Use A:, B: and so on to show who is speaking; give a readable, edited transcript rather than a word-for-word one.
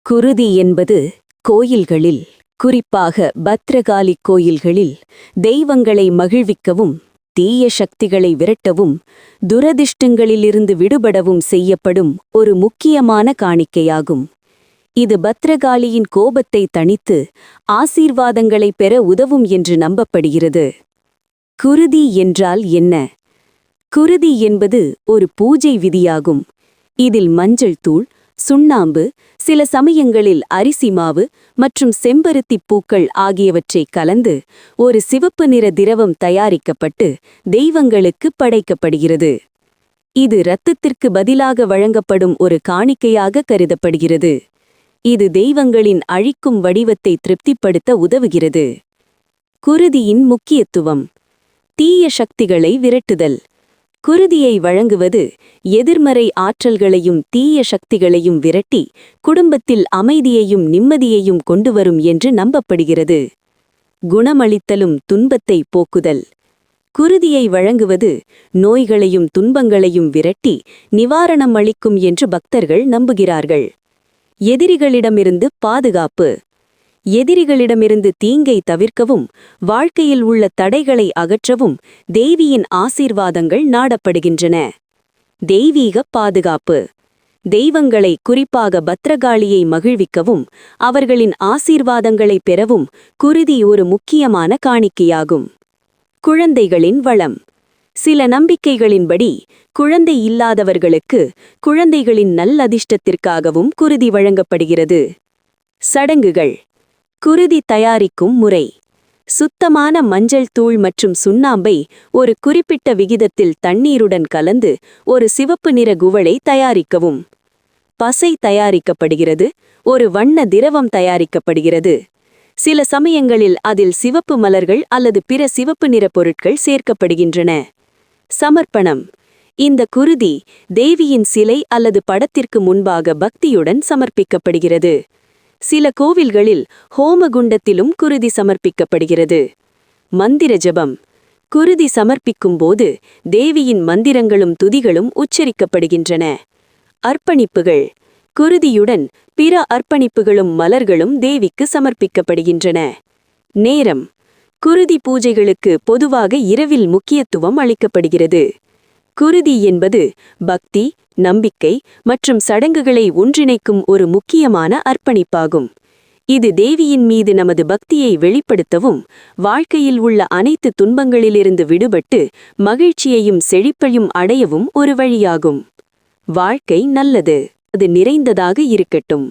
A: குருதி என்பது கோயில்களில், குறிப்பாக பத்ரகாளி கோயில்களில் தெய்வங்களை மகிழ்விக்கவும், தீய சக்திகளை விரட்டவும், துரதிர்ஷ்டங்களிலிருந்து விடுபடவும் செய்யப்படும் ஒரு முக்கியமான காணிக்கையாகும். இது பத்ரகாளியின் கோபத்தை தணித்து ஆசீர்வாதங்களை பெற உதவும் என்று நம்பப்படுகிறது. குருதி என்றால் என்ன? குருதி என்பது ஒரு பூஜை விதியாகும். இதில் மஞ்சள் தூள், சுண்ணாம்பு, சில சமயங்களில் அரிசி மாவு மற்றும் செம்பருத்திப் பூக்கள் ஆகியவற்றை கலந்து ஒரு சிவப்பு நிற திரவம் தயாரிக்கப்பட்டு தெய்வங்களுக்கு படைக்கப்படுகிறது. இது இரத்தத்திற்கு பதிலாக வழங்கப்படும் ஒரு காணிக்கையாக கருதப்படுகிறது. இது தெய்வங்களின் அழிக்கும் வடிவத்தை திருப்திப்படுத்த உதவுகிறது. குருதியின் முக்கியத்துவம்: தீய சக்திகளை விரட்டுதல். குருதியை வழங்குவது எதிர்மறை ஆற்றல்களையும் தீய சக்திகளையும் விரட்டி குடும்பத்தில் அமைதியையும் நிம்மதியையும் கொண்டுவரும் என்று நம்பப்படுகிறது. குணமளித்தலும் துன்பத்தை போக்குதல். குருதியை வழங்குவது நோய்களையும் துன்பங்களையும் விரட்டி நிவாரணம் அளிக்கும் என்று பக்தர்கள் நம்புகிறார்கள். எதிரிகளிடமிருந்து பாதுகாப்பு. எதிரிகளிடமிருந்து தீங்கை தவிர்க்கவும், வாழ்க்கையில் உள்ள தடைகளை அகற்றவும் தேவியின் ஆசீர்வாதங்கள் நாடப்படுகின்றன. தெய்வீக பாதுகாப்பு. தெய்வங்களை, குறிப்பாக பத்ரகாளியை மகிழ்விக்கவும் அவர்களின் ஆசீர்வாதங்களை பெறவும் குருதி ஒரு முக்கியமான காணிக்கையாகும். குழந்தைகளின் வளம். சில நம்பிக்கைகளின்படி குழந்தை இல்லாதவர்களுக்கு குழந்தைகளின் நல்லதிர்ஷ்டத்திற்காகவும் குருதி வழங்கப்படுகிறது. சடங்குகள். குருதி தயாரிக்கும் முறை: சுத்தமான மஞ்சள் தூள் மற்றும் சுண்ணாம்பை ஒரு குறிப்பிட்ட விகிதத்தில் தண்ணீருடன் கலந்து ஒரு சிவப்பு நிற குவளை தயாரிக்கவும். பசை தயாரிக்கப்படுகிறது. ஒரு வண்ண திரவம் தயாரிக்கப்படுகிறது. சில சமயங்களில் அதில் சிவப்பு மலர்கள் அல்லது பிற சிவப்பு நிற பொருட்கள் சேர்க்கப்படுகின்றன. சமர்ப்பணம். இந்த குருதி தேவியின் சிலை அல்லது படத்திற்கு முன்பாக பக்தியுடன் சமர்ப்பிக்கப்படுகிறது. சில கோவில்களில் ஹோமகுண்டத்திலும் குருதி சமர்ப்பிக்கப்படுகிறது. மந்திர ஜபம். குருதி சமர்ப்பிக்கும் போது தேவியின் மந்திரங்களும் துதிகளும் உச்சரிக்கப்படுகின்றன. அர்ப்பணிப்புகள். குருதியுடன் பிற அர்ப்பணிப்புகளும் மலர்களும் தேவிக்கு சமர்ப்பிக்கப்படுகின்றன. நேரம். குருதி பூஜைகளுக்கு பொதுவாக இரவில் முக்கியத்துவம் அளிக்கப்படுகிறது. குருதி என்பது பக்தி, நம்பிக்கை மற்றும் சடங்குகளை ஒன்றிணைக்கும் ஒரு முக்கியமான அர்ப்பணிப்பாகும். இது தேவியின் மீது நமது பக்தியை வெளிப்படுத்தவும், வாழ்க்கையில் உள்ள அனைத்து துன்பங்களிலிருந்து விடுபட்டு மகிழ்ச்சியையும் செழிப்பையும் அடையவும் ஒரு வழியாகும். வாழ்க்கை நல்லது, அது நிறைந்ததாக இருக்கட்டும்.